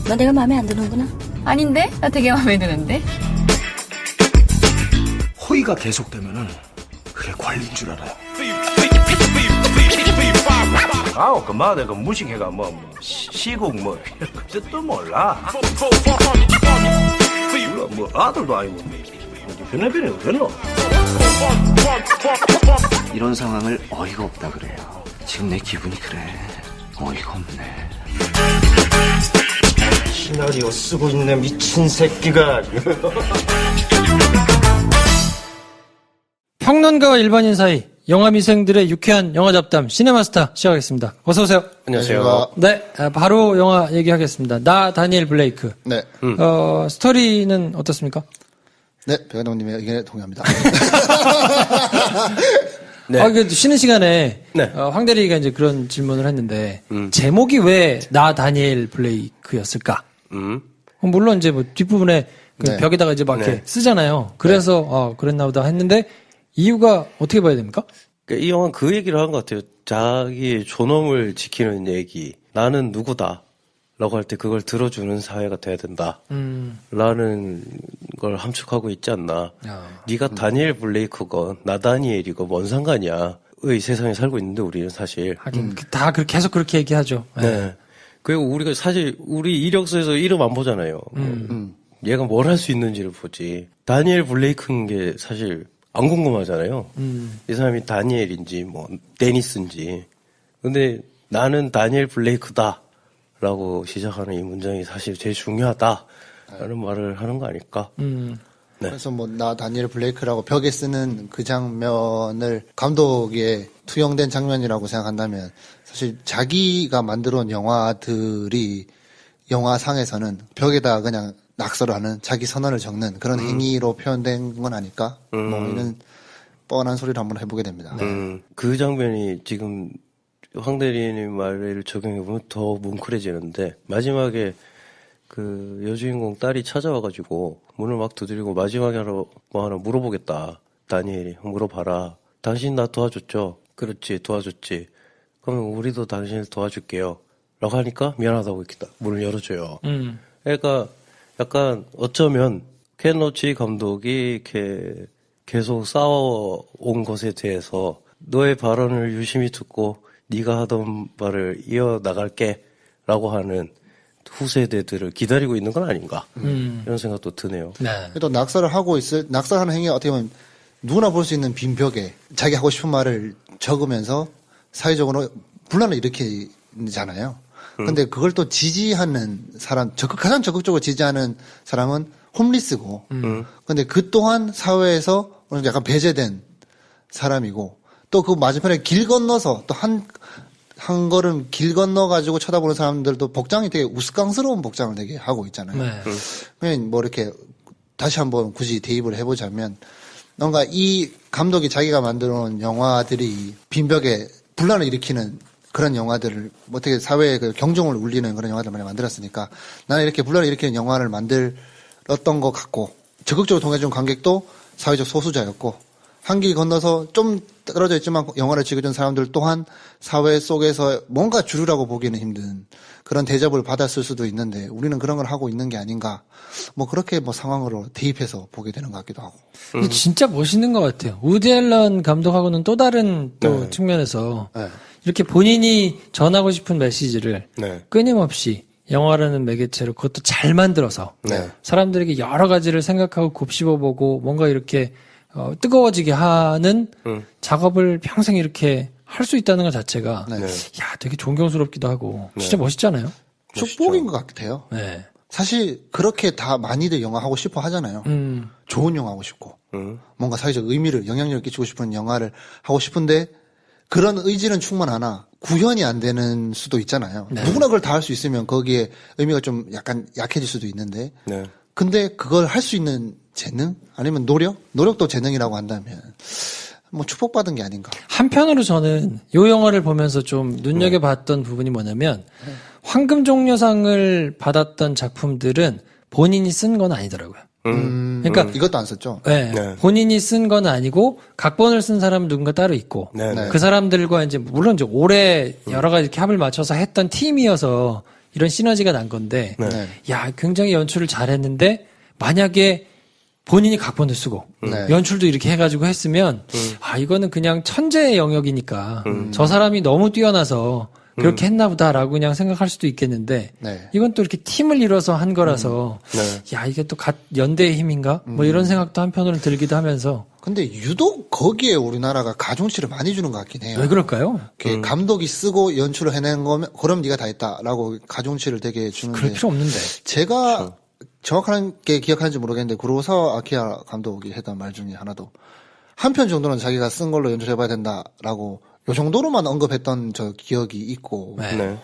너 내가 마음에 안 드는구나? 아닌데? 나 되게 마음에 드는데? 호의가 계속되면은 그게 관리인 줄 알아요. 아우 그만 내가 무식해가 시국 그 뜻도 몰라. 뭐 아들도 아니고 변해변해 그랬노. 이런 상황을 어이가 없다 그래요. 지금 내 기분이 그래. 어이가 없네. 시나리오 쓰고 있는 미친 새끼가. 평론가와 일반인 사이 영화미생들의 유쾌한 영화 잡담 시네마스터 시작하겠습니다. 어서 오세요. 안녕하세요. 네, 바로 영화 얘기하겠습니다. 나 다니엘 블레이크. 네. 스토리는 어떻습니까? 네, 백은동님의 의견에 동의합니다. 네. 쉬는 시간에 네. 황대리가 이제 그런 질문을 했는데 제목이 왜 나 다니엘 블레이크였을까? 물론 이제 뭐 뒷부분에 그 네. 벽에다가 이제 막 이렇게 쓰잖아요. 그래서 그랬나 보다 했는데 이유가 어떻게 봐야 됩니까? 이 영화는 그 얘기를 한 것 같아요. 자기의 존엄을 지키는 얘기. 나는 누구다. 라고 할 때 그걸 들어주는 사회가 돼야 된다. 라는 걸 함축하고 있지 않나. 네가 다니엘 블레이크건 나 다니엘이건 뭔 상관이야. 의 세상에 살고 있는데 우리는 사실. 하긴 다 계속 그렇게 얘기하죠. 네. 그리고 우리가 사실 우리 이력서에서 이름 안 보잖아요. 얘가 뭘 할 수 있는지를 보지. 다니엘 블레이크인 게 사실 안 궁금하잖아요. 이 사람이 다니엘인지 뭐 데니스인지. 근데 나는 다니엘 블레이크다 라고 시작하는 이 문장이 사실 제일 중요하다라는 말을 하는 거 아닐까. 네. 그래서 뭐 나 다니엘 블레이크라고 벽에 쓰는 그 장면을 감독의 투영된 장면이라고 생각한다면 사실 자기가 만들어 온 영화들이 영화상에서는 벽에다 그냥 낙서를 하는 자기 선언을 적는 그런 행위로 표현된 건 아닐까? 뭐 이런 뻔한 소리를 한번 해보게 됩니다. 그 장면이 지금 황 대리님 말을 적용해보면 더 뭉클해지는데 마지막에 그 여주인공 딸이 찾아와가지고 문을 막 두드리고 마지막에 뭐 하나 물어보겠다. 다니엘이 물어봐라. 당신 나 도와줬죠? 그렇지 도와줬지. 그러면 우리도 당신을 도와줄게요. 라고 하니까 미안하다고 이렇게 문을 열어줘요. 그러니까 약간 어쩌면 켄 로치 감독이 이렇게 계속 싸워온 것에 대해서 너의 발언을 유심히 듣고 네가 하던 말을 이어나갈게 라고 하는 후세대들을 기다리고 있는 건 아닌가 이런 생각도 드네요. 네. 또 낙서하는 행위가 어떻게 보면 누구나 볼 수 있는 빈 벽에 자기 하고 싶은 말을 적으면서 사회적으로 분란을 일으키잖아요. 근데 그걸 또 지지하는 사람, 가장 적극적으로 지지하는 사람은 홈리스고, 근데 그 또한 사회에서 약간 배제된 사람이고, 또 그 맞은편에 길 건너서 또 한 걸음 길 건너가지고 쳐다보는 사람들도 복장이 되게 우스꽝스러운 복장을 되게 하고 있잖아요. 네. 그냥 뭐 이렇게 다시 한번 굳이 대입을 해보자면, 뭔가 이 감독이 자기가 만들어 놓은 영화들이 빈벽에 분란을 일으키는 그런 영화들을 어떻게 사회의 그 경종을 울리는 그런 영화들을 많이 만들었으니까 나는 이렇게 분란을 일으키는 영화를 만들었던 것 같고 적극적으로 동해준 관객도 사회적 소수자였고 한 길 건너서 좀 떨어져 있지만 영화를 찍어준 사람들 또한 사회 속에서 뭔가 주류라고 보기는 힘든 그런 대접을 받았을 수도 있는데 우리는 그런 걸 하고 있는 게 아닌가 뭐 그렇게 뭐 상황으로 대입해서 보게 되는 것 같기도 하고. 근데 진짜 멋있는 것 같아요. 우디 앨런 감독하고는 또 다른 또 측면에서 네. 이렇게 본인이 전하고 싶은 메시지를 네. 끊임없이 영화라는 매개체로 그것도 잘 만들어서 네. 사람들에게 여러 가지를 생각하고 곱씹어보고 뭔가 이렇게 뜨거워지게 하는 작업을 평생 이렇게 할 수 있다는 것 자체가 네. 야 되게 존경스럽기도 하고 진짜 멋있잖아요. 축복인 것 같아요. 네. 사실 그렇게 다 많이들 영화 하고 싶어 하잖아요. 좋은 영화 하고 싶고 뭔가 사회적 의미를 영향력을 끼치고 싶은 영화를 하고 싶은데 그런 의지는 충분하나 구현이 안 되는 수도 있잖아요. 네. 누구나 그걸 다 할 수 있으면 거기에 의미가 좀 약간 약해질 수도 있는데 네. 근데 그걸 할 수 있는 재능? 아니면 노력도 재능이라고 한다면 뭐 축복받은 게 아닌가. 한편으로 저는 이 영화를 보면서 좀 눈여겨봤던 부분이 뭐냐면 황금종려상을 받았던 작품들은 본인이 쓴 건 아니더라고요. 그러니까 이것도 안 썼죠. 네, 네. 본인이 쓴 건 아니고 각본을 쓴 사람은 누군가 따로 있고 네. 네. 그 사람들과 이제 물론 이제 오래 여러 가지 이렇게 합을 맞춰서 했던 팀이어서 이런 시너지가 난 건데 네. 야 굉장히 연출을 잘했는데 만약에 본인이 각본도 쓰고 네. 연출도 이렇게 해가지고 했으면 아 이거는 그냥 천재의 영역이니까 저 사람이 너무 뛰어나서 그렇게 했나 보다라고 그냥 생각할 수도 있겠는데 네. 이건 또 이렇게 팀을 이뤄서 한 거라서 네. 야 이게 또 연대의 힘인가 뭐 이런 생각도 한편으로는 들기도 하면서 근데 유독 거기에 우리나라가 가중치를 많이 주는 것 같긴 해요. 왜 그럴까요? 이렇게 감독이 쓰고 연출을 해낸 거면 그럼 네가 다 했다라고 가중치를 되게 주는데 그럴 필요 없는데 제가 정확하게 기억하는지 모르겠는데 구로사와 아키라 감독이 했던 말 중에 하나도 한 편 정도는 자기가 쓴 걸로 연출해봐야 된다라고 요 정도로만 언급했던 저 기억이 있고 네. 네.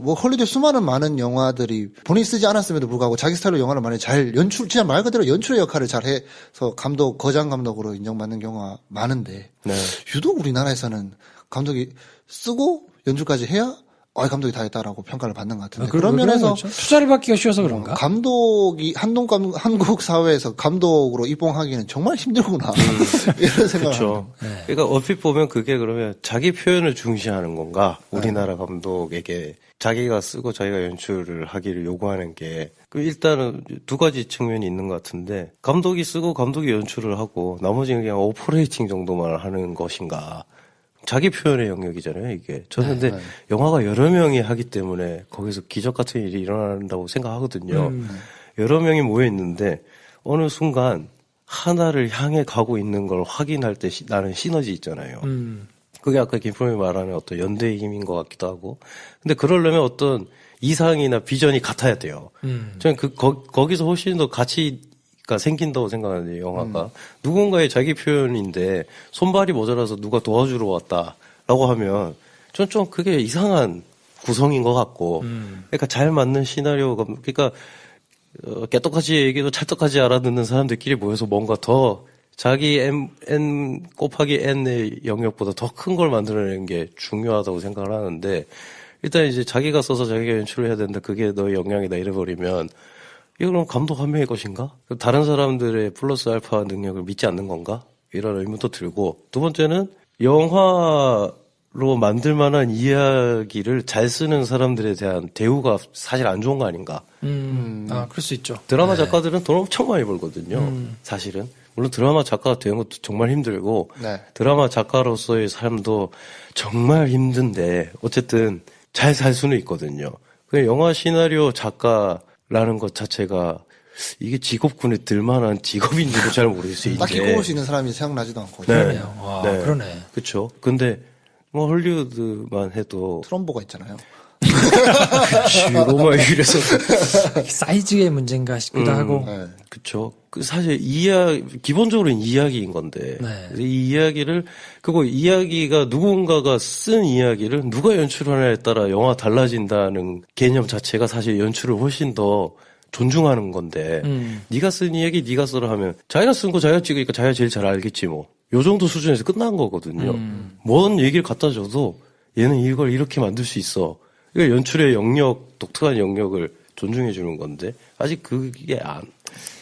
뭐 헐리우드 수많은 많은 영화들이 본인이 쓰지 않았음에도 불구하고 자기 스타일로 영화를 많이 잘 연출 진짜 말 그대로 연출의 역할을 잘 해서 거장 감독으로 인정받는 경우가 많은데 네. 유독 우리나라에서는 감독이 쓰고 연출까지 해야 감독이 다 했다라고 평가를 받는 것 같은데 그런 면에서 투자를 받기가 쉬워서 그런가? 감독이 한국 사회에서 감독으로 입봉하기는 정말 힘들구나 이런 생각을 그렇죠. 그러니까 얼핏 보면 그게 그러면 자기 표현을 중시하는 건가? 우리나라 감독에게 자기가 쓰고 자기가 연출을 하기를 요구하는 게 일단은 두 가지 측면이 있는 것 같은데 감독이 쓰고 감독이 연출을 하고 나머지는 그냥 오퍼레이팅 정도만 하는 것인가? 자기 표현의 영역이잖아요, 이게. 저는 근데 영화가 여러 명이 하기 때문에 거기서 기적 같은 일이 일어난다고 생각하거든요. 여러 명이 모여 있는데 어느 순간 하나를 향해 가고 있는 걸 확인할 때 나는 시너지 있잖아요. 그게 아까 김프롬이 말하는 어떤 연대의 힘인 것 같기도 하고. 근데 그러려면 어떤 이상이나 비전이 같아야 돼요. 저는 거기서 훨씬 더 가치가 생긴다고 생각하는데, 영화가. 누군가의 자기 표현인데, 손발이 모자라서 누가 도와주러 왔다라고 하면, 전 좀 그게 이상한 구성인 것 같고, 그러니까 잘 맞는 시나리오가, 그러니까, 깨똑같이 얘기도 찰떡같이 알아듣는 사람들끼리 모여서 뭔가 더 자기 N 곱하기 N의 영역보다 더 큰 걸 만들어내는 게 중요하다고 생각을 하는데, 일단 이제 자기가 써서 자기가 연출을 해야 된다, 그게 너의 역량이다 이래버리면, 이거 그럼 감독 한 명의 것인가? 다른 사람들의 플러스 알파 능력을 믿지 않는 건가? 이런 의문도 들고, 두 번째는 영화로 만들 만한 이야기를 잘 쓰는 사람들에 대한 대우가 사실 안 좋은 거 아닌가? 그럴 수 있죠. 드라마 작가들은 돈 엄청 많이 벌거든요. 사실은. 물론 드라마 작가가 되는 것도 정말 힘들고, 네. 드라마 작가로서의 삶도 정말 힘든데, 어쨌든 잘 살 수는 있거든요. 그 영화 시나리오 작가라는 것 자체가 이게 직업군에 들만한 직업인지도 잘 모르겠어요. 딱히 꼽을 수 있는 사람이 생각나지도 않고. 네. 와, 네. 그러네. 그쵸. 근데, 뭐, 헐리우드만 해도. 트럼보가 있잖아요. 로마 유래서. 사이즈의 문제인가 싶기도 하고. 네. 그쵸. 사실 기본적으로는 이야기인 건데. 네. 이 이야기를, 그리고 이야기가 누군가가 쓴 이야기를 누가 연출하냐에 따라 영화 달라진다는 개념 자체가 사실 연출을 훨씬 더 존중하는 건데. 네가 쓴 이야기 네가 써라 하면 자기가 쓴 거 자기가 찍으니까 자기가 제일 잘 알겠지 뭐. 요 정도 수준에서 끝난 거거든요. 뭔 얘기를 갖다 줘도 얘는 이걸 이렇게 만들 수 있어. 그러니까 연출의 영역, 독특한 영역을 존중해 주는 건데 아직 그게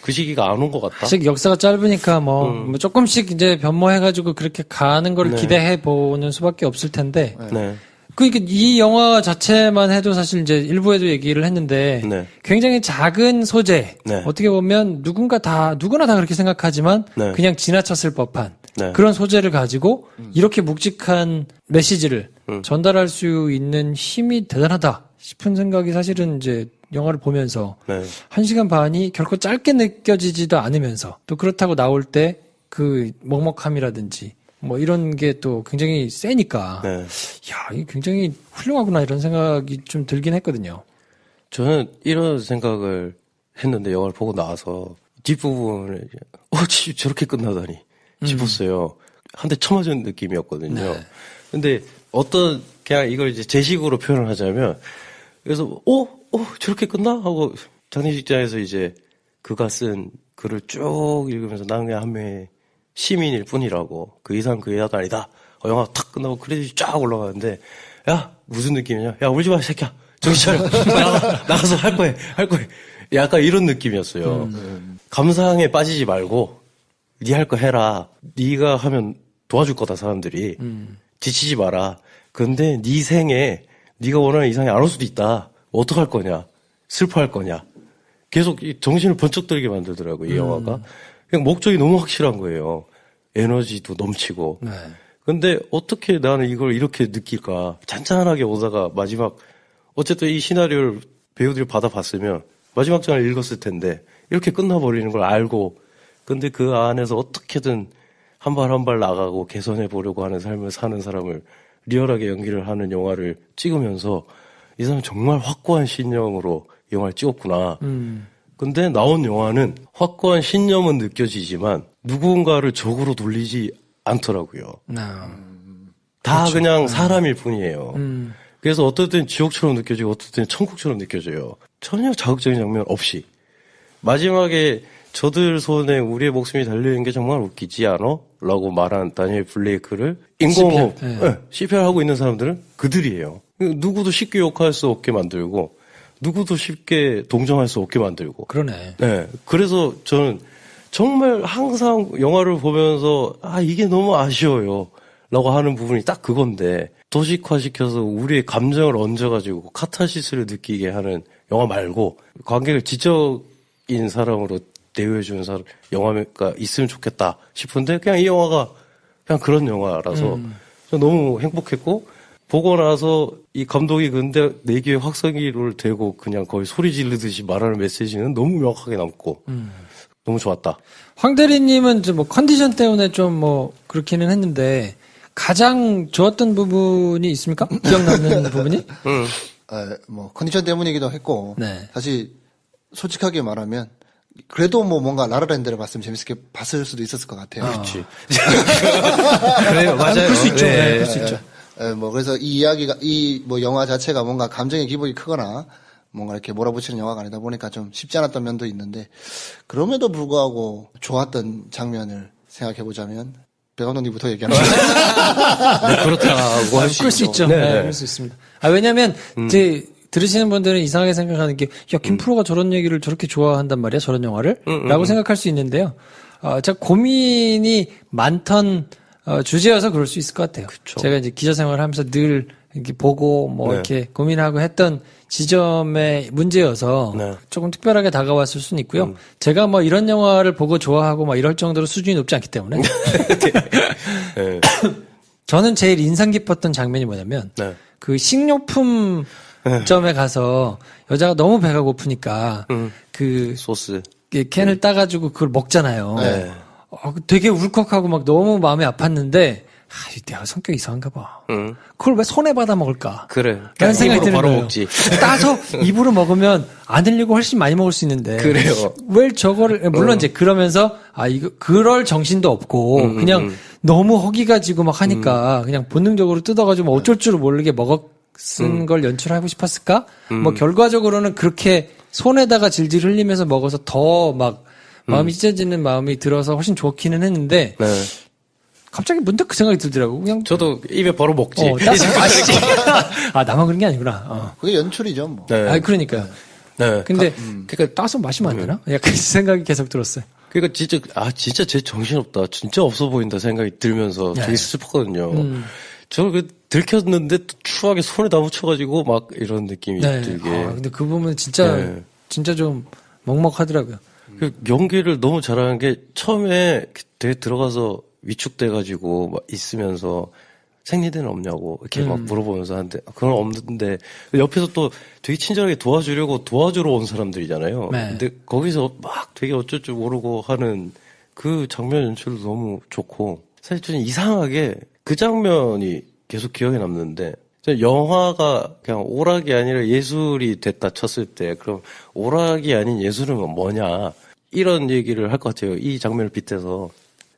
그 시기가 안 온 것 같다. 아직 역사가 짧으니까 뭐 조금씩 이제 변모해가지고 그렇게 가는 걸 네. 기대해 보는 수밖에 없을 텐데. 네. 그러니까 이 영화 자체만 해도 사실 이제 일부에도 얘기를 했는데 네. 굉장히 작은 소재. 네. 어떻게 보면 누구나 다 그렇게 생각하지만 네. 그냥 지나쳤을 법한 네. 그런 소재를 가지고 이렇게 묵직한 메시지를 전달할 수 있는 힘이 대단하다 싶은 생각이 사실은 이제 영화를 보면서 네. 1시간 반이 결코 짧게 느껴지지도 않으면서 또 그렇다고 나올 때 그 먹먹함이라든지 뭐 이런 게 또 굉장히 세니까 네. 야, 이게 굉장히 훌륭하구나 이런 생각이 좀 들긴 했거든요. 저는 이런 생각을 했는데 영화를 보고 나와서 뒷부분에 저렇게 끝나다니 싶었어요. 한 대 쳐맞은 느낌이었거든요. 네. 근데 그냥 이걸 이제 제 식으로 표현을 하자면 그래서 저렇게 끝나? 하고 장례식장에서 이제 그가 쓴 글을 쭉 읽으면서 나는 그냥 한 명의 시민일 뿐이라고 그 이상 그 이하도 아니다. 영화 탁 끝나고 크레딧이 쫙 올라가는데 야 무슨 느낌이냐? 야 울지 마 이 새끼야. 정신 차려. 나가서 할 거야. 약간 이런 느낌이었어요. 감상에 빠지지 말고 네 할 거 해라. 네가 하면 도와줄 거다 사람들이. 지치지 마라. 근데 네 생에 네가 원하는 이상이 안 올 수도 있다. 어떡할 거냐? 슬퍼할 거냐? 계속 이 정신을 번쩍 들게 만들더라고요, 이 영화가. 그냥 목적이 너무 확실한 거예요. 에너지도 넘치고. 네. 근데 어떻게 나는 이걸 이렇게 느낄까? 잔잔하게 오다가 마지막, 어쨌든 이 시나리오를 배우들이 받아봤으면 마지막 장을 읽었을 텐데 이렇게 끝나버리는 걸 알고, 근데 그 안에서 어떻게든 한 발 한 발 나가고 개선해 보려고 하는 삶을 사는 사람을 리얼하게 연기를 하는 영화를 찍으면서 이 사람은 정말 확고한 신념으로 영화를 찍었구나. 근데 나온 영화는 확고한 신념은 느껴지지만 누군가를 적으로 돌리지 않더라고요. 다 그렇죠. 그냥 사람일 뿐이에요. 그래서 어떨 땐 지옥처럼 느껴지고 어떨 땐 천국처럼 느껴져요. 전혀 자극적인 장면 없이. 마지막에 저들 손에 우리의 목숨이 달려있는 게 정말 웃기지 않아? 라고 말한 다니엘 블레이크를 인공호흡, CPR 하고 있는 사람들은 그들이에요. 누구도 쉽게 욕할 수 없게 만들고 누구도 쉽게 동정할 수 없게 만들고. 그러네. 네. 그래서 저는 정말 항상 영화를 보면서 이게 너무 아쉬워요. 라고 하는 부분이 딱 그건데 도식화시켜서 우리의 감정을 얹어가지고 카타시스를 느끼게 하는 영화 말고 관객을 지적인 사람으로 대우해주는 영화가 있으면 좋겠다 싶은데 그냥 이 영화가 그냥 그런 영화라서 너무 행복했고 보고 나서 이 감독이 근데 내 귀에 확성기를 대고 그냥 거의 소리 지르듯이 말하는 메시지는 너무 명확하게 남고 너무 좋았다. 황 대리님은 이제 뭐 컨디션 때문에 좀 뭐 그렇기는 했는데 가장 좋았던 부분이 있습니까? 기억 남는 부분이? 뭐 컨디션 때문이기도 했고 네. 사실 솔직하게 말하면 그래도 뭐 뭔가 라라랜드를 봤으면 재밌게 봤을 수도 있었을 것 같아요. 그렇지. 그래요, 맞아요. 그럴 수 있죠. 네. 그럴 수 있죠. 뭐 그래서 이 이야기가 이 뭐 영화 자체가 뭔가 감정의 기복이 크거나 뭔가 이렇게 몰아붙이는 영화가 아니다 보니까 좀 쉽지 않았던 면도 있는데 그럼에도 불구하고 좋았던 장면을 생각해 보자면 배 감독님부터 얘기하는 거예요. 그렇다고 할 수 그럴 수 있죠. 네. 네, 그럴 수 있습니다. 왜냐면 이제 들으시는 분들은 이상하게 생각하는 게, 야, 김프로가 저런 얘기를 저렇게 좋아한단 말이야, 저런 영화를? 라고 생각할 수 있는데요. 제가 고민이 많던, 주제여서 그럴 수 있을 것 같아요. 그쵸. 제가 이제 기자 생활을 하면서 늘 이렇게 보고 뭐 네. 이렇게 고민하고 했던 지점의 문제여서 네. 조금 특별하게 다가왔을 수는 있고요. 제가 뭐 이런 영화를 보고 좋아하고 막 이럴 정도로 수준이 높지 않기 때문에. 네. 저는 제일 인상 깊었던 장면이 뭐냐면, 네. 그 식료품점에 가서 여자가 너무 배가 고프니까 그 소스. 캔을 따가지고 그걸 먹잖아요. 네. 되게 울컥하고 막 너무 마음이 아팠는데 내가 성격이 이상한가 봐. 그걸 왜 손에 받아 먹을까? 그래. 라는 생각이 입으로 드는 바로 거예요. 먹지. 따서 입으로 먹으면 안 흘리고 훨씬 많이 먹을 수 있는데. 그래요. 왜 저거를 물론 이제 그러면서 이거 그럴 정신도 없고 그냥 너무 허기가 지고 막 하니까 그냥 본능적으로 뜯어가지고 어쩔 줄 모르게 쓴 걸 연출하고 싶었을까? 뭐 결과적으로는 그렇게 손에다가 질질 흘리면서 먹어서 더 막 마음이 찢어지는 마음이 들어서 훨씬 좋기는 했는데 네. 갑자기 문득 그 생각이 들더라고. 그냥 저도 입에 바로 먹지. 따서 맛있지. 나만 그런 게 아니구나. 그게 연출이죠, 뭐. 네. 그러니까요. 네. 근데 그러니까 따서 마시면 안 되나? 약간 그 생각이 계속 들었어요. 그러니까 진짜 쟤 정신없다. 진짜 없어 보인다 생각이 들면서 되게 슬펐거든요. 저 들켰는데 또 추하게 손에 다 묻혀가지고 막 이런 느낌이 들게. 근데 그 부분 진짜 좀 먹먹하더라고요. 그 연기를 너무 잘하는 게 처음에 되게 들어가서 위축돼가지고 막 있으면서 생리대는 없냐고 이렇게 막 물어보면서 하는데 그건 없는데 옆에서 또 되게 친절하게 도와주려고 도와주러 온 사람들이잖아요. 네. 근데 거기서 막 되게 어쩔 줄 모르고 하는 그 장면 연출도 너무 좋고 사실 좀 이상하게 그 장면이 계속 기억에 남는데 영화가 그냥 오락이 아니라 예술이 됐다 쳤을 때 그럼 오락이 아닌 예술은 뭐냐 이런 얘기를 할 것 같아요. 이 장면을 빗대서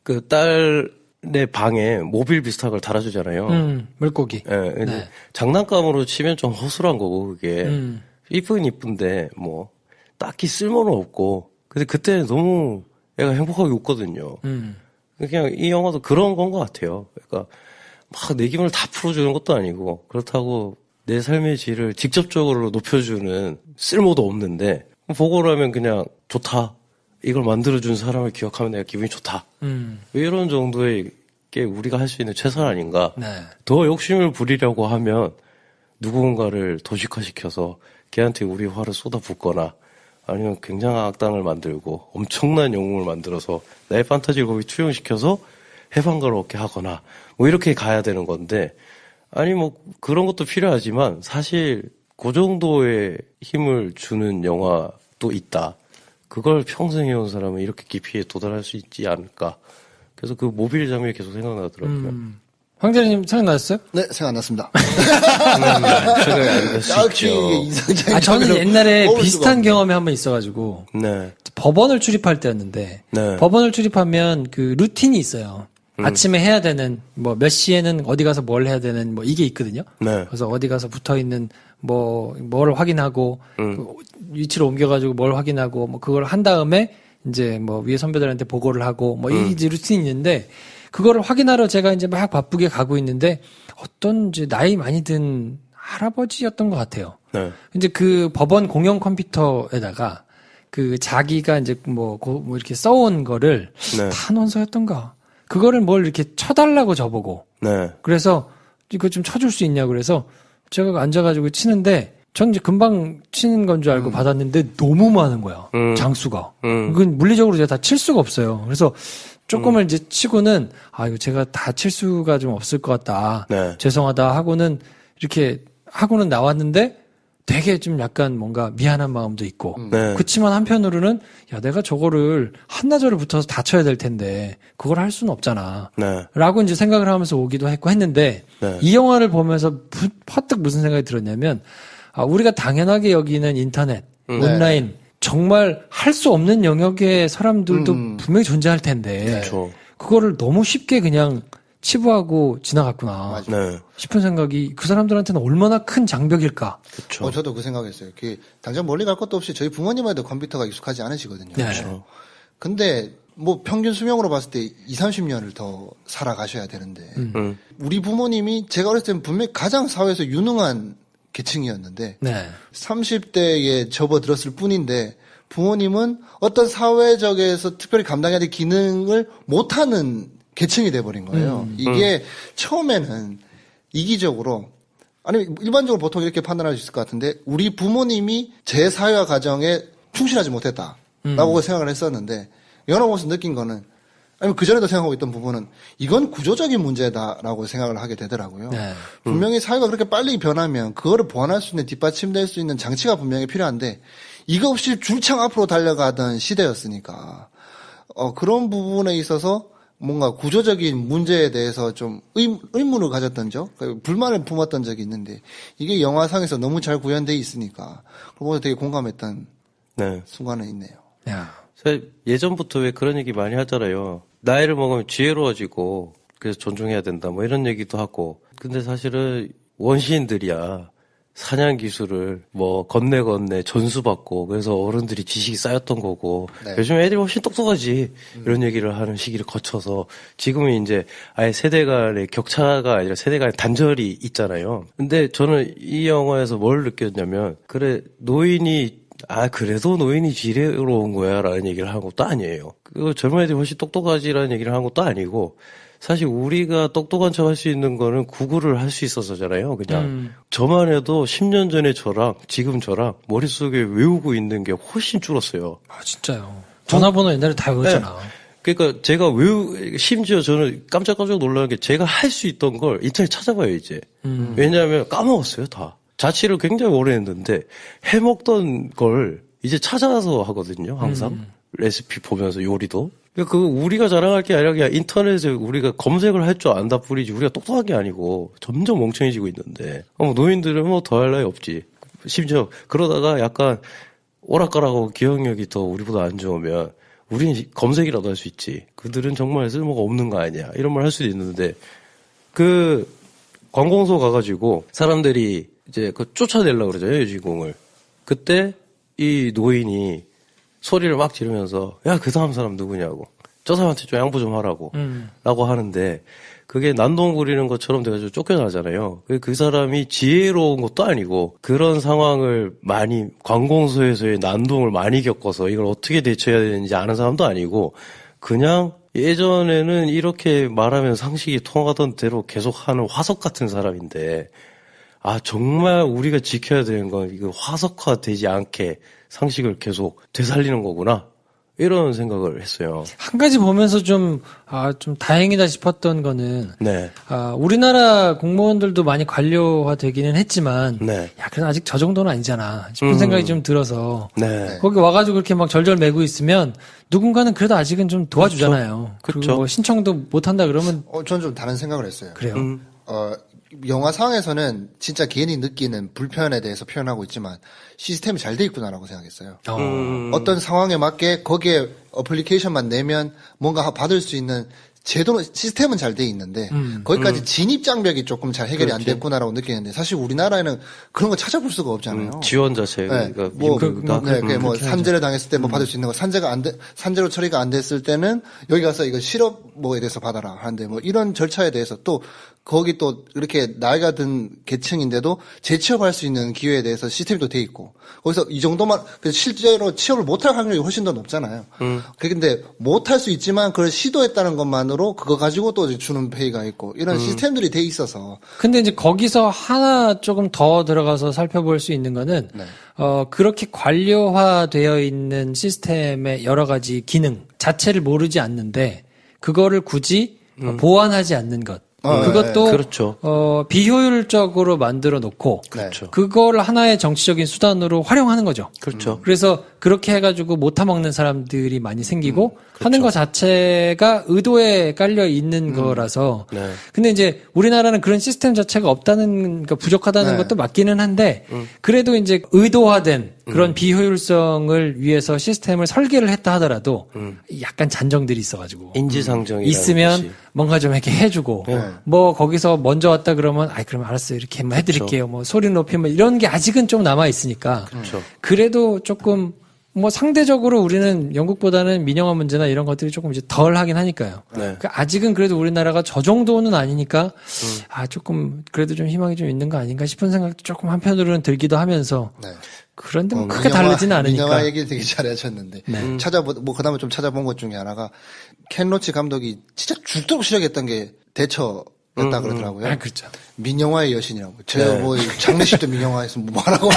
그 딸의 방에 모빌 비슷한 걸 달아주잖아요. 물고기. 예, 네. 장난감으로 치면 좀 허술한 거고 그게 이쁘긴 이쁜데 뭐 딱히 쓸모는 없고 근데 그때 너무 애가 행복하게 웃거든요. 그냥 이 영화도 그런 건 것 같아요. 그러니까 막 내 기분을 다 풀어주는 것도 아니고 그렇다고 내 삶의 질을 직접적으로 높여주는 쓸모도 없는데 보고라면 그냥 좋다. 이걸 만들어준 사람을 기억하면 내가 기분이 좋다. 이런 정도의 게 우리가 할 수 있는 최선 아닌가. 네. 더 욕심을 부리려고 하면 누군가를 도식화시켜서 걔한테 우리 화를 쏟아붓거나 아니면 굉장한 악당을 만들고 엄청난 영웅을 만들어서 나의 판타지를 거기 투영시켜서 해방감을 얻게 하거나 뭐 이렇게 가야 되는 건데 아니 뭐 그런 것도 필요하지만 사실 그 정도의 힘을 주는 영화도 있다. 그걸 평생 해온 사람은 이렇게 깊이에 도달할 수 있지 않을까. 그래서 그 모빌 장면이 계속 생각나더라고요. 황대리님 생각나셨어요? 네, 생각 안 났습니다. 생각이 안 날 수 딱히 있죠. 이상적인 저는 장면을 옛날에 뽑을 수가 비슷한 없네요. 경험이 한 번 있어가지고 네. 법원을 출입할 때였는데 네. 법원을 출입하면 그 루틴이 있어요. 아침에 해야 되는 뭐 몇 시에는 어디 가서 뭘 해야 되는 뭐 이게 있거든요. 네. 그래서 어디 가서 붙어 있는 뭘 확인하고 그 위치로 옮겨가지고 뭘 확인하고 뭐 그걸 한 다음에 이제 뭐 위에 선배들한테 보고를 하고 뭐 이 루틴이 있는데 그거를 확인하러 제가 이제 막 바쁘게 가고 있는데 어떤 이제 나이 많이 든 할아버지였던 것 같아요. 네. 이제 그 법원 공용 컴퓨터에다가 그 자기가 이제 뭐 이렇게 써온 거를 네. 탄원서였던가 그거를 뭘 이렇게 쳐달라고 저보고 네. 그래서 이거 좀 쳐줄 수 있냐 그래서 제가 앉아가지고 치는데 전 이제 금방 치는 건 줄 알고 받았는데 너무 많은 거야 장수가 그건 물리적으로 제가 다 칠 수가 없어요. 그래서 조금을 이제 치고는 이거 제가 다 칠 수가 좀 없을 것 같다. 네. 죄송하다 하고는 이렇게 하고는 나왔는데 되게 좀 약간 뭔가 미안한 마음도 있고 네. 그치만 한편으로는 야 내가 저거를 한나절을 붙어서 다 쳐야 될 텐데 그걸 할 수는 없잖아 네. 라고 이제 생각을 하면서 오기도 했고 했는데 네. 이 영화를 보면서 퍼뜩 무슨 생각이 들었냐면 우리가 당연하게 여기는 인터넷 온라인 정말 할 수 없는 영역의 사람들도 분명히 존재할 텐데 그렇죠. 그거를 너무 쉽게 그냥 치부하고 지나갔구나 네. 싶은 생각이 그 사람들한테는 얼마나 큰 장벽일까. 그렇죠. 저도 그 생각했어요. 당장 멀리 갈 것도 없이 저희 부모님만 해도 컴퓨터가 익숙하지 않으시거든요. 네. 그렇죠. 근데 뭐 평균 수명으로 봤을 때 30-30년을 더 살아가셔야 되는데 우리 부모님이 제가 어렸을 때는 분명히 가장 사회에서 유능한 계층이었는데 네. 30대에 접어들었을 뿐인데 부모님은 어떤 사회적에서 특별히 감당해야 될 기능을 못하는 계층이 돼버린 거예요. 이게 처음에는 이기적으로 아니 일반적으로 보통 이렇게 판단할 수 있을 것 같은데 우리 부모님이 제 사회와 가정에 충실하지 못했다라고 생각을 했었는데 영화 보면서 느낀 거는 아니면 그전에도 생각하고 있던 부분은 이건 구조적인 문제다라고 생각을 하게 되더라고요. 네. 분명히 사회가 그렇게 빨리 변하면 그거를 보완할 수 있는 뒷받침될 수 있는 장치가 분명히 필요한데 이거 없이 줄창 앞으로 달려가던 시대였으니까 그런 부분에 있어서 뭔가 구조적인 문제에 대해서 좀 의문을 가졌던 적, 불만을 품었던 적이 있는데 이게 영화상에서 너무 잘 구현돼 있으니까 그거보다 되게 공감했던 네. 순간은 있네요. 야. 사실 예전부터 왜 그런 얘기 많이 하잖아요. 나이를 먹으면 지혜로워지고 그래서 존중해야 된다 뭐 이런 얘기도 하고. 근데 사실은 원시인들이야. 사냥 기술을 뭐 건네 전수받고 그래서 어른들이 지식이 쌓였던 거고 네. 요즘 애들이 훨씬 똑똑하지 이런 얘기를 하는 시기를 거쳐서 지금은 이제 아예 세대 간의 격차가 아니라 세대 간의 단절이 있잖아요. 근데 저는 이 영화에서 뭘 느꼈냐면 그래 그래도 노인이 지혜로운 거야 라는 얘기를 하는 것도 아니에요. 그 젊은 애들이 훨씬 똑똑하지라는 얘기를 하는 것도 아니고 사실 우리가 똑똑한 척 할 수 있는 거는 구글을 할 수 있었잖아요. 그냥 저만 해도 10년 전에 저랑 지금 저랑 머릿속에 외우고 있는 게 훨씬 줄었어요. 진짜요. 전화번호 옛날에 다 외웠잖아. 네. 그러니까 제가 심지어 저는 깜짝깜짝 놀라는 게 제가 할 수 있던 걸 인터넷 찾아봐요, 이제. 왜냐하면 까먹었어요, 다. 자취를 굉장히 오래 했는데 해먹던 걸 이제 찾아서 하거든요, 항상. 레시피 보면서 요리도. 그 우리가 자랑할 게 아니라 그냥 인터넷에 우리가 검색을 할 줄 안다 뿐이지 우리가 똑똑한 게 아니고 점점 멍청해지고 있는데 노인들은 뭐 더 할 나위 없지. 심지어 그러다가 약간 오락가락하고 기억력이 더 우리보다 안 좋으면 우리는 검색이라도 할 수 있지. 그들은 정말 쓸모가 없는 거 아니야. 이런 말 할 수도 있는데 그 관공서 가가지고 사람들이 이제 그 쫓아내려고 그러잖아요, 주인공을. 그때 이 노인이 소리를 막 지르면서 야, 그 다음 사람 누구냐고. 저 사람한테 좀 양보 좀 하라고. 라고 하는데 그게 난동 부리는 것처럼 돼가지고 쫓겨나잖아요. 그 사람이 지혜로운 것도 아니고 그런 상황을 많이 관공서에서의 난동을 많이 겪어서 이걸 어떻게 대처해야 되는지 아는 사람도 아니고 그냥 예전에는 이렇게 말하면 상식이 통하던 대로 계속 하는 화석 같은 사람인데 아, 정말 우리가 지켜야 되는 건 이거 화석화되지 않게 상식을 계속 되살리는 거구나. 이런 생각을 했어요. 한 가지 보면서 좀 다행이다 싶었던 거는, 네. 우리나라 공무원들도 많이 관료화 되기는 했지만, 네. 야, 그래도 아직 저 정도는 아니잖아. 싶은 생각이 좀 들어서, 네. 거기 와가지고 그렇게 막 절절 매고 있으면, 누군가는 그래도 아직은 좀 도와주잖아요. 그렇죠. 그리고 뭐 신청도 못한다 그러면, 전 좀 다른 생각을 했어요. 그래요. 영화 상황에서는 진짜 개인이 느끼는 불편에 대해서 표현하고 있지만 시스템이 잘 돼 있구나라고 생각했어요. 어떤 상황에 맞게 거기에 어플리케이션만 내면 뭔가 받을 수 있는 제도는 시스템은 잘 돼 있는데 거기까지 진입 장벽이 조금 잘 해결이 안 됐구나라고 느끼는데 사실 우리나라에는 그런 거 찾아볼 수가 없잖아요. 지원 자체가 네, 뭐, 힘들다. 뭐 산재를 당했을 때 뭐 받을 수 있는 거 산재로 처리가 안 됐을 때는 여기 가서 이거 실업 뭐에 대해서 받아라 하는데 뭐 이런 절차에 대해서 또 거기 또 이렇게 나이가 든 계층인데도 재취업할 수 있는 기회에 대해서 시스템이 또 돼 있고 거기서 이 정도만 실제로 취업을 못할 확률이 훨씬 더 높잖아요. 근데 못할 수 있지만 그걸 시도했다는 것만으로 그거 가지고 또 이제 주는 페이가 있고 이런 시스템들이 돼 있어서 근데 이제 거기서 하나 조금 더 들어가서 살펴볼 수 있는 거는, 네. 그렇게 관료화되어 있는 시스템의 여러 가지 기능 자체를 모르지 않는데, 그거를 굳이 보완하지 않는 것. 그것도 네. 그렇죠. 비효율적으로 만들어 놓고 그렇죠. 그걸 하나의 정치적인 수단으로 활용하는 거죠. 그렇죠. 그래서 그렇게 해가지고 못 타먹는 사람들이 많이 생기고 하는 것 자체가 의도에 깔려 있는 거라서. 네. 근데 이제 우리나라는 그런 시스템 자체가 없다는, 그러니까 부족하다는 네. 것도 맞기는 한데 그래도 이제 의도화된 그런 비효율성을 위해서 시스템을 설계를 했다 하더라도 약간 잔정들이 있어가지고 인지상정이 있으면 뭔가 좀 이렇게 해주고 뭐 거기서 먼저 왔다 그러면 아이 그럼 알았어요 이렇게 뭐 해드릴게요 뭐 소리 높이면 이런 게 아직은 좀 남아 있으니까 그래도 조금 뭐 상대적으로 우리는 영국보다는 민영화 문제나 이런 것들이 조금 이제 덜 하긴 하니까요. 네. 그러니까 아직은 그래도 우리나라가 저 정도는 아니니까 조금 그래도 좀 희망이 좀 있는 거 아닌가 싶은 생각도 조금 한편으로는 들기도 하면서 네. 그런데 뭐 크게 다르지는 않으니까. 민영화 얘기를 되게 잘하셨는데 그다음에 좀 찾아본 것 중에 하나가 켄 로치 감독이 진짜 죽도록 싫어했던 게 대처였다 그러더라고요. 아, 그렇죠. 민영화의 여신이라고. 제가 뭐 장례식도 민영화에서 뭐라고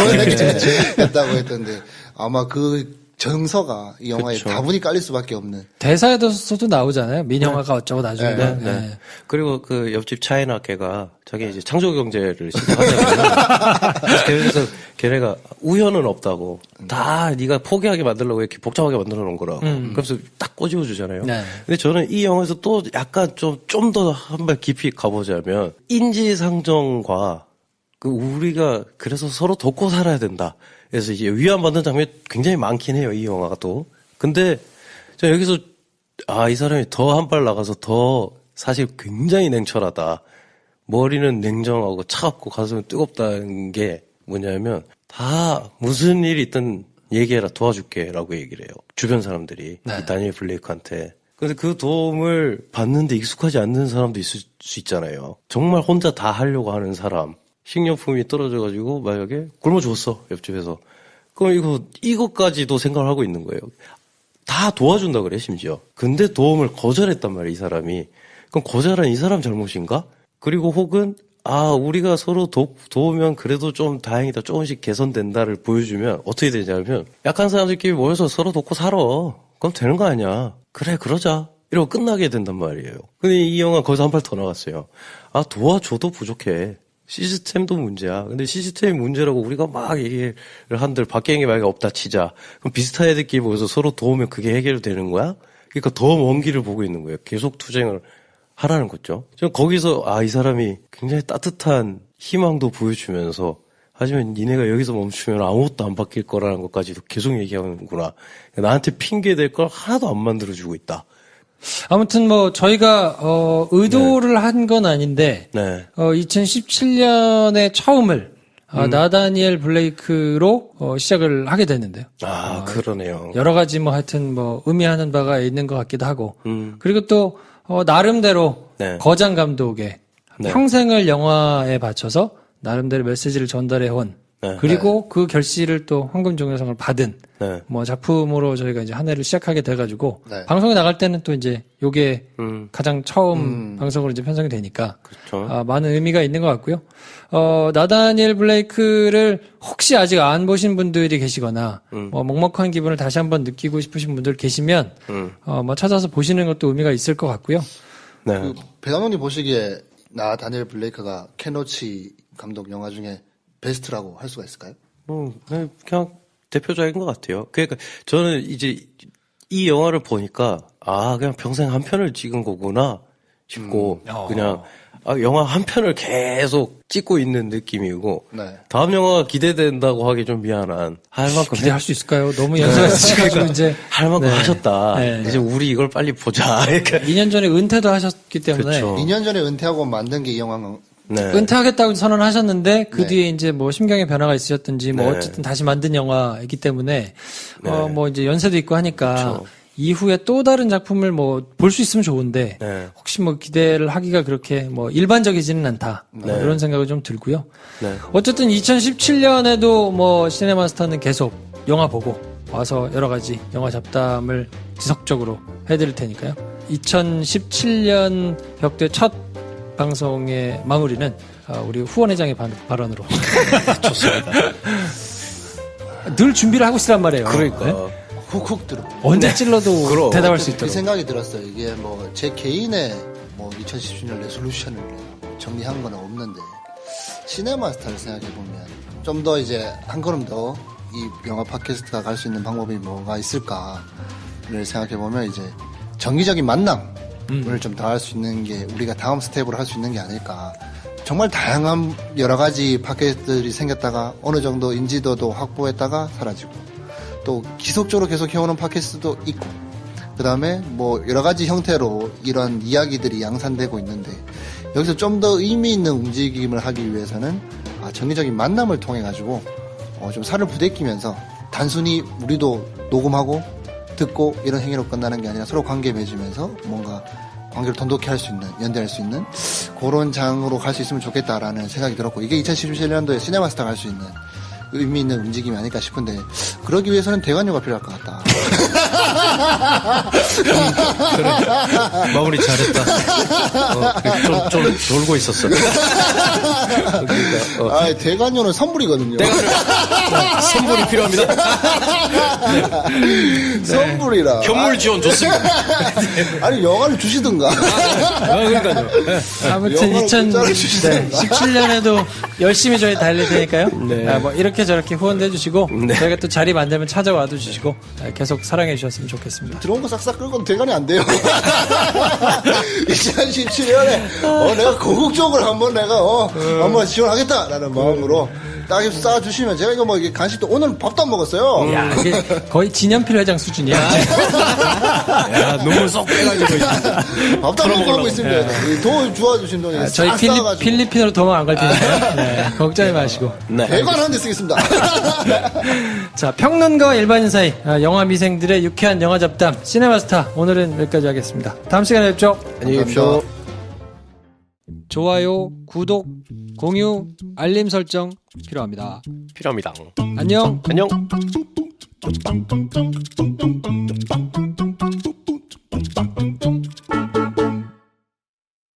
했다고 했던데 아마 그 정서가 이 영화에 다분히 깔릴 수밖에 없는. 대사에서도 나오잖아요. 민영화가 어쩌고 나중에. 네. 그리고 그 옆집 차이나 걔가 자기 이제 창조 경제를 시작하잖아요. 그래서 걔네가 우연은 없다고 다 네가 포기하게 만들려고 이렇게 복잡하게 만들어 놓은 거라고. 그래서 딱 꼬집어 주잖아요. 네. 근데 저는 이 영화에서 또 약간 좀 더 한 발 깊이 가보자면 인지상정과 그 우리가 그래서 서로 돕고 살아야 된다. 그래서 이제 위안받는 장면이 굉장히 많긴 해요, 이 영화가 또. 근데, 저 여기서, 이 사람이 더 한 발 나가서 더 사실 굉장히 냉철하다. 머리는 냉정하고 차갑고 가슴은 뜨겁다는 게 뭐냐면, 다 무슨 일이 있든 얘기해라, 도와줄게 라고 얘기를 해요. 주변 사람들이. 이 다니엘 블레이크한테. 근데 그 도움을 받는데 익숙하지 않는 사람도 있을 수 있잖아요. 정말 혼자 다 하려고 하는 사람. 식료품이 떨어져가지고 만약에 굶어 죽었어 옆집에서 그럼 이것까지도 생각을 하고 있는 거예요. 다 도와준다 그래 심지어. 근데 도움을 거절했단 말이야 이 사람이. 그럼 거절한 이 사람 잘못인가? 그리고 혹은 우리가 서로 도우면 그래도 좀 다행이다 조금씩 개선된다를 보여주면 어떻게 되냐면 약한 사람들끼리 모여서 서로 돕고 살아. 그럼 되는 거 아니야. 그래 그러자. 이러고 끝나게 된단 말이에요. 근데 이 영화 거기서 한 발 더 나갔어요. 도와줘도 부족해. 시스템도 문제야. 근데 시스템이 문제라고 우리가 막 얘기를 한들 밖에 만약에 없다 치자. 그럼 비슷한 애들끼리 모여서 서로 도우면 그게 해결되는 거야? 그러니까 더 먼 길을 보고 있는 거예요. 계속 투쟁을 하라는 거죠. 저는 거기서 이 사람이 굉장히 따뜻한 희망도 보여주면서 하지만 니네가 여기서 멈추면 아무것도 안 바뀔 거라는 것까지도 계속 얘기하는구나. 나한테 핑계 댈 걸 하나도 안 만들어주고 있다. 아무튼 뭐 저희가 의도를 한 건 아닌데 2017년에 처음을 나다니엘 블레이크로 시작을 하게 됐는데요. 그러네요. 여러 가지 뭐 하여튼 뭐 의미하는 바가 있는 것 같기도 하고 그리고 또 나름대로 거장 감독의 평생을 영화에 바쳐서 나름대로 메시지를 전달해 온 네. 그리고 그 결실을 또 황금종려상을 받은 네. 뭐 작품으로 저희가 이제 한 해를 시작하게 돼가지고 네. 방송에 나갈 때는 또 이제 요게 가장 처음 음. 방송으로 이제 편성이 되니까 그렇죠. 많은 의미가 있는 것 같고요. 나다니엘 블레이크를 혹시 아직 안 보신 분들이 계시거나 뭐 먹먹한 기분을 다시 한번 느끼고 싶으신 분들 계시면 뭐 찾아서 보시는 것도 의미가 있을 것 같고요. 네. 그 배감독님 보시기에 다니엘 블레이크가 케노치 감독 영화 중에 베스트라고 할 수가 있을까요? 그냥 대표적인 것 같아요. 그러니까 저는 이제 이 영화를 보니까 그냥 평생 한 편을 찍은 거구나 싶고 그냥 영화 한 편을 계속 찍고 있는 느낌이고 네. 다음 영화가 기대된다고 하기 좀 미안한 할 만큼 기대할 수 있을까요? 너무 연세가 있으셔가지고 이제 할 만큼 네. 하셨다. 네. 이제 우리 이걸 빨리 보자. 그러니까 2년 전에 은퇴도 하셨기 때문에 그렇죠. 2년 전에 은퇴하고 만든 게 이 영화가 네. 은퇴하겠다고 선언하셨는데 그 네. 뒤에 이제 뭐 심경의 변화가 있으셨든지 뭐 네. 어쨌든 다시 만든 영화이기 때문에 네. 뭐 이제 연세도 있고 하니까 그렇죠. 이후에 또 다른 작품을 뭐 볼 수 있으면 좋은데 네. 혹시 뭐 기대를 하기가 그렇게 뭐 일반적이지는 않다 뭐 네. 이런 생각이 좀 들고요. 네. 어쨌든 2017년에도 뭐 시네마스터는 계속 영화 보고 와서 여러 가지 영화 잡담을 지속적으로 해드릴 테니까요. 2017년 벽대 첫 방송의 마무리는 우리 후원회장의 발언으로 좋습니다. 늘 준비를 하고 있으란 말이에요. 그러니까. 네? 훅훅 들어. 언제 찔러도 그럼. 대답할 수 그 있도록. 생각이 들었어요. 이게 뭐 제 개인의 뭐 2017년 레솔루션을 정리한 건 없는데 시네마스터를 생각해 보면 좀 더 이제 한 걸음 더 이 영화 팟캐스트가 갈 수 있는 방법이 뭐가 있을까를 생각해 보면 이제 정기적인 만남을 좀 더 할 수 있는 게 우리가 다음 스텝으로 할 수 있는 게 아닐까. 정말 다양한 여러 가지 팟캐스트들이 생겼다가 어느 정도 인지도도 확보했다가 사라지고 또 지속적으로 계속 해오는 팟캐스트도 있고 그 다음에 뭐 여러 가지 형태로 이런 이야기들이 양산되고 있는데 여기서 좀 더 의미 있는 움직임을 하기 위해서는 정기적인 만남을 통해 가지고 좀 살을 부대끼면서 단순히 우리도 녹음하고 듣고 이런 행위로 끝나는 게 아니라 서로 관계 맺으면서 뭔가 관계를 돈독히 할 수 있는, 연대할 수 있는 그런 장으로 갈 수 있으면 좋겠다라는 생각이 들었고 이게 2017년도에 시네마스터가 할 수 있는 의미 있는 움직임이 아닐까 싶은데 그러기 위해서는 대관료가 필요할 것 같다. 그래. 마무리 잘했다. 좀 돌고 있었어. 그러니까, 대관료는 선불이거든요. 선물이 필요합니다. 선불이라. 현물 지원 좋습니다. 아니 영화를 주시든가. 그러니까요. 아무튼 영어로 문자를 주시던가. 17년에도 열심히 저희 달릴 테니까요. 네. 뭐 이렇게 저렇게 후원도 해주시고 네. 저희가 또 자리 만들면 찾아와도 주시고 계속 사랑해 주셨으면 좋겠습니다. 들어온 거 싹싹 끌고는 대관이 안 돼요. 2017년에 내가 고국적으로 한번 내가 한번 지원하겠다라는 마음으로 딱 쌓아주시면 제가 이거 뭐 이게 간식도 오늘 밥도 안 먹었어요. 야, 이게 거의 진연필 회장 수준이야. 야, 눈물 쏙 빼가지고. 밥도 안 먹고 하고 있습니다. 돈 주워주신 돈이 저희 싹 쌓아가지고 필리핀으로 도망 안 갈 테니까요. 네, 걱정하지 마시고. 네. 대관 한 대 쓰겠습니다. 자, 평론가와 일반인 사이 영화 미생들의 유쾌한 영화 잡담 시네마스터 오늘은 여기까지 하겠습니다. 다음 시간에 뵙죠. 안녕히 계십시오. 좋아요, 구독, 공유, 알림 설정 필요합니다. 필요합니다. 안녕. 안녕.